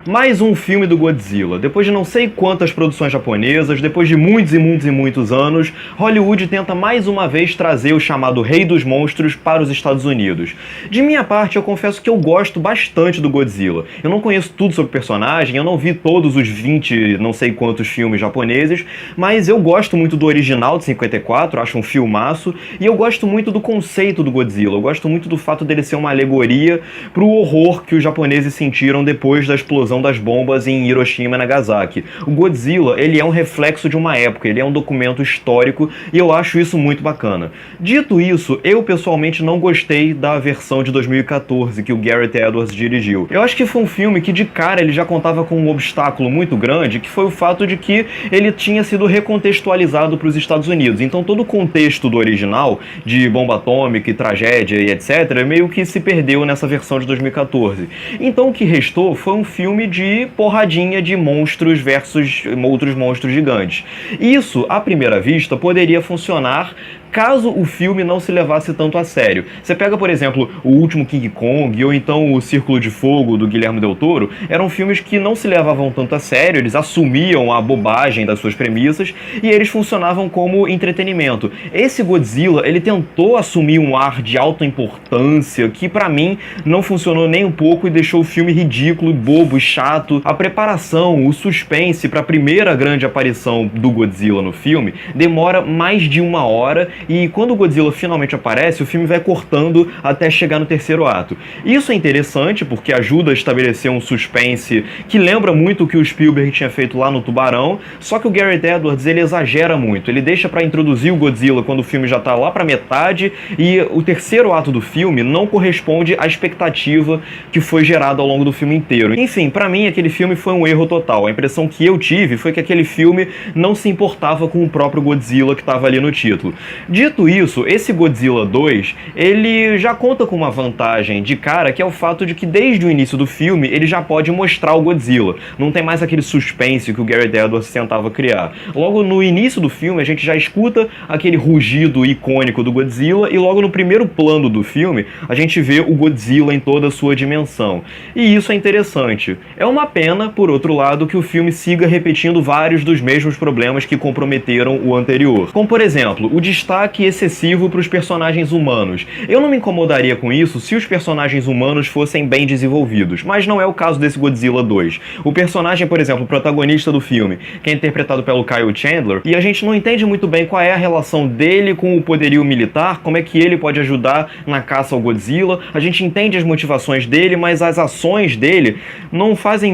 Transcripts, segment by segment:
Mais um filme do Godzilla. Depois de não sei quantas produções japonesas, depois de muitos e muitos e muitos anos, Hollywood tenta mais uma vez trazer o chamado Rei dos Monstros para os Estados Unidos. De minha parte, eu confesso que eu gosto bastante do Godzilla. Eu não conheço tudo sobre o personagem, eu não vi todos os 20 não sei quantos filmes japoneses, mas eu gosto muito do original de 54, acho um filmaço, e eu gosto muito do conceito do Godzilla. Eu gosto muito do fato dele ser uma alegoria pro horror que os japoneses sentiram depois da explosão das bombas em Hiroshima e Nagasaki. O Godzilla, ele é um reflexo de uma época, ele é um documento histórico e eu acho isso muito bacana. Dito isso, eu pessoalmente não gostei da versão de 2014 que o Gareth Edwards dirigiu. Eu acho que foi um filme que de cara ele já contava com um obstáculo muito grande, que foi o fato de que ele tinha sido recontextualizado para os Estados Unidos. Então todo o contexto do original, de bomba atômica e tragédia e etc, meio que se perdeu nessa versão de 2014. Então o que restou foi um filme de porradinha de monstros versus outros monstros gigantes. Isso, à primeira vista, poderia funcionar caso o filme não se levasse tanto a sério. Você pega, por exemplo, o último King Kong ou então o Círculo de Fogo do Guillermo del Toro, eram filmes que não se levavam tanto a sério, eles assumiam a bobagem das suas premissas e eles funcionavam como entretenimento. Esse Godzilla, ele tentou assumir um ar de alta importância que pra mim não funcionou nem um pouco e deixou o filme ridículo, bobo e chato. A preparação, o suspense pra primeira grande aparição do Godzilla no filme demora mais de 1 hora e quando o Godzilla finalmente aparece, o filme vai cortando até chegar no terceiro ato. Isso é interessante porque ajuda a estabelecer um suspense que lembra muito o que o Spielberg tinha feito lá no Tubarão, só que o Gareth Edwards ele exagera muito, ele deixa pra introduzir o Godzilla quando o filme já tá lá pra metade e o terceiro ato do filme não corresponde à expectativa que foi gerada ao longo do filme inteiro. Enfim, pra mim aquele filme foi um erro total. A impressão que eu tive foi que aquele filme não se importava com o próprio Godzilla que estava ali no título. Dito isso, esse Godzilla 2, ele já conta com uma vantagem de cara, que é o fato de que desde o início do filme ele já pode mostrar o Godzilla. Não tem mais aquele suspense que o Gareth Edwards tentava criar. Logo no início do filme a gente já escuta aquele rugido icônico do Godzilla e logo no primeiro plano do filme a gente vê o Godzilla em toda a sua dimensão. E isso é interessante. É uma pena, por outro lado, que o filme siga repetindo vários dos mesmos problemas que comprometeram o anterior. Como por exemplo, o destaque excessivo para os personagens humanos. Eu não me incomodaria com isso se os personagens humanos fossem bem desenvolvidos, mas não é o caso desse Godzilla 2. O personagem, por exemplo, o protagonista do filme, que é interpretado pelo Kyle Chandler, e a gente não entende muito bem qual é a relação dele com o poderio militar, como é que ele pode ajudar na caça ao Godzilla. A gente entende as motivações dele, mas as ações dele não fazem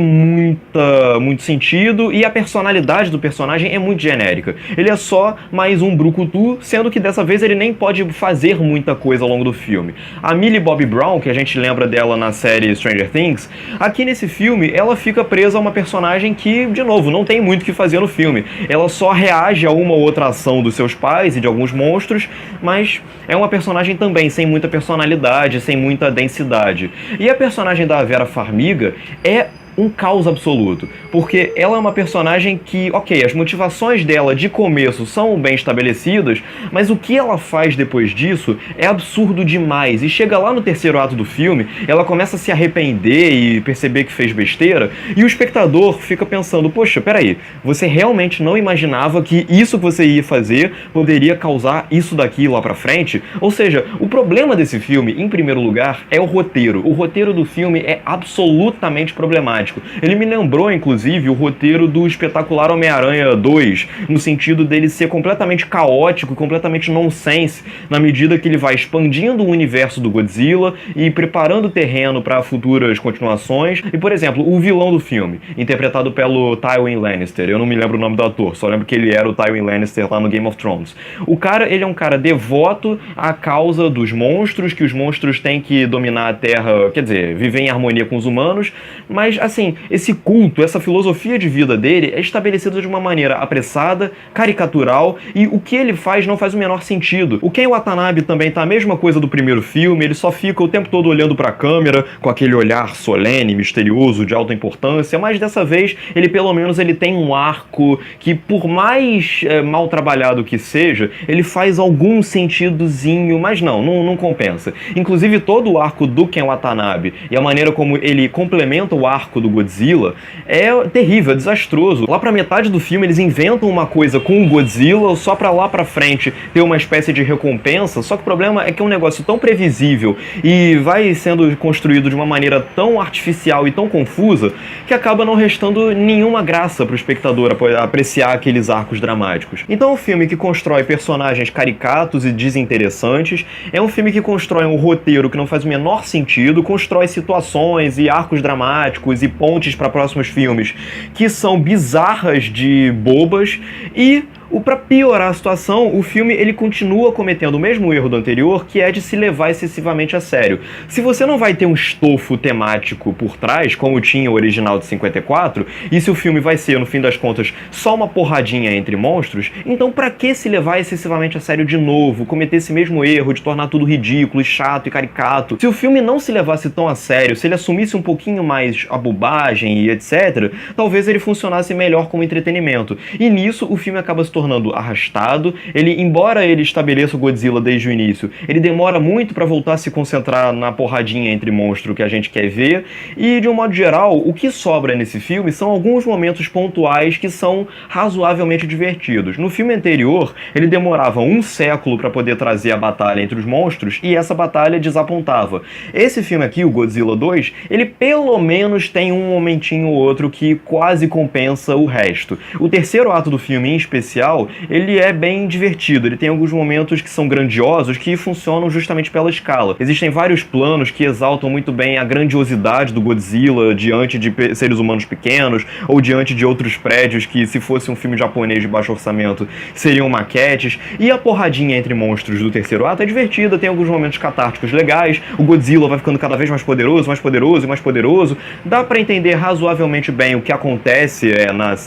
muito sentido e a personalidade do personagem é muito genérica. Ele é só mais um brucutu, sendo que dessa vez ele nem pode fazer muita coisa ao longo do filme. A Millie Bobby Brown, que a gente lembra dela na série Stranger Things, aqui nesse filme ela fica presa a uma personagem que, de novo, não tem muito o que fazer no filme. Ela só reage a uma ou outra ação dos seus pais e de alguns monstros, mas é uma personagem também sem muita personalidade, sem muita densidade. E a personagem da Vera Farmiga é um caos absoluto, porque ela é uma personagem que, ok, as motivações dela de começo são bem estabelecidas, mas o que ela faz depois disso é absurdo demais, e chega lá no terceiro ato do filme, ela começa a se arrepender e perceber que fez besteira, e o espectador fica pensando, poxa, peraí, você realmente não imaginava que isso que você ia fazer poderia causar isso daqui lá pra frente? Ou seja, o problema desse filme, em primeiro lugar, é o roteiro. O roteiro do filme é absolutamente problemático. Ele me lembrou, inclusive, o roteiro do Espetacular Homem-Aranha 2, no sentido dele ser completamente caótico, completamente nonsense, na medida que ele vai expandindo o universo do Godzilla e preparando o terreno para futuras continuações. E, por exemplo, o vilão do filme, interpretado pelo Tywin Lannister, eu não me lembro o nome do ator, só lembro que ele era o Tywin Lannister lá no Game of Thrones. O cara, ele é um cara devoto à causa dos monstros, que os monstros têm que dominar a Terra, quer dizer, viver em harmonia com os humanos, mas, assim, esse culto, essa filosofia de vida dele é estabelecida de uma maneira apressada, caricatural, e o que ele faz não faz o menor sentido. O Ken Watanabe também tá a mesma coisa do primeiro filme, ele só fica o tempo todo olhando pra câmera, com aquele olhar solene, misterioso, de alta importância, mas dessa vez, ele pelo menos ele tem um arco que, por mais mal trabalhado que seja, ele faz algum sentidozinho, mas não compensa. Inclusive, todo o arco do Ken Watanabe e a maneira como ele complementa o arco arco do Godzilla é terrível, é desastroso. Lá pra metade do filme eles inventam uma coisa com o Godzilla só pra lá pra frente ter uma espécie de recompensa, só que o problema é que é um negócio tão previsível e vai sendo construído de uma maneira tão artificial e tão confusa que acaba não restando nenhuma graça pro espectador apreciar aqueles arcos dramáticos. Então é um filme que constrói personagens caricatos e desinteressantes, é um filme que constrói um roteiro que não faz o menor sentido, constrói situações e arcos dramáticos e pontes para próximos filmes que são bizarras de bobas e pra piorar a situação, o filme ele continua cometendo o mesmo erro do anterior, que é de se levar excessivamente a sério. Se você não vai ter um estofo temático por trás, como tinha o original de 54, e se o filme vai ser, no fim das contas, só uma porradinha entre monstros, então pra que se levar excessivamente a sério de novo, cometer esse mesmo erro de tornar tudo ridículo, chato e caricato? Se o filme não se levasse tão a sério, se ele assumisse um pouquinho mais a bobagem e etc., talvez ele funcionasse melhor como entretenimento. E nisso o filme acaba se tornando arrastado. Ele, embora ele estabeleça o Godzilla desde o início, ele demora muito pra voltar a se concentrar na porradinha entre monstro que a gente quer ver, e de um modo geral, o que sobra nesse filme são alguns momentos pontuais que são razoavelmente divertidos. No filme anterior, ele demorava um século pra poder trazer a batalha entre os monstros, e essa batalha desapontava. Esse filme aqui, o Godzilla 2, ele pelo menos tem um momentinho ou outro que quase compensa o resto. O terceiro ato do filme, em especial, ele é bem divertido, ele tem alguns momentos que são grandiosos, que funcionam justamente pela escala. Existem vários planos que exaltam muito bem a grandiosidade do Godzilla diante de seres humanos pequenos, ou diante de outros prédios que, se fosse um filme japonês de baixo orçamento, seriam maquetes, e a porradinha entre monstros do terceiro ato é divertida, tem alguns momentos catárticos legais, o Godzilla vai ficando cada vez mais poderoso e mais poderoso, dá pra entender razoavelmente bem o que acontece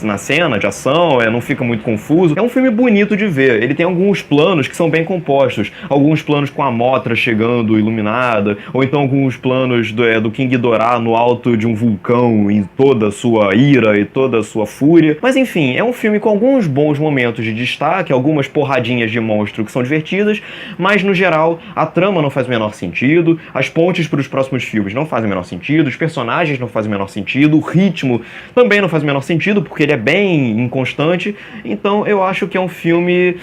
na cena de ação, não fica muito confuso. É um filme bonito de ver, ele tem alguns planos que são bem compostos, alguns planos com a Mothra chegando iluminada, ou então alguns planos do King Ghidorah no alto de um vulcão em toda a sua ira e toda a sua fúria. Mas enfim, é um filme com alguns bons momentos de destaque, algumas porradinhas de monstro que são divertidas, mas no geral a trama não faz o menor sentido, as pontes para os próximos filmes não fazem o menor sentido, os personagens não fazem o menor sentido, o ritmo também não faz o menor sentido, porque ele é bem inconstante. Então eu acho que é um filme,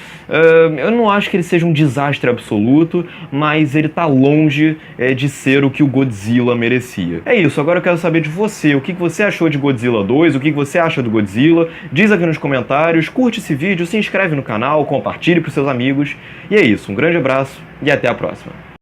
eu não acho que ele seja um desastre absoluto, mas ele tá longe de ser o que o Godzilla merecia. É isso, agora eu quero saber de você, o que você achou de Godzilla 2, o que você acha do Godzilla, diz aqui nos comentários, curte esse vídeo, se inscreve no canal, compartilhe pros seus amigos, e é isso, um grande abraço e até a próxima.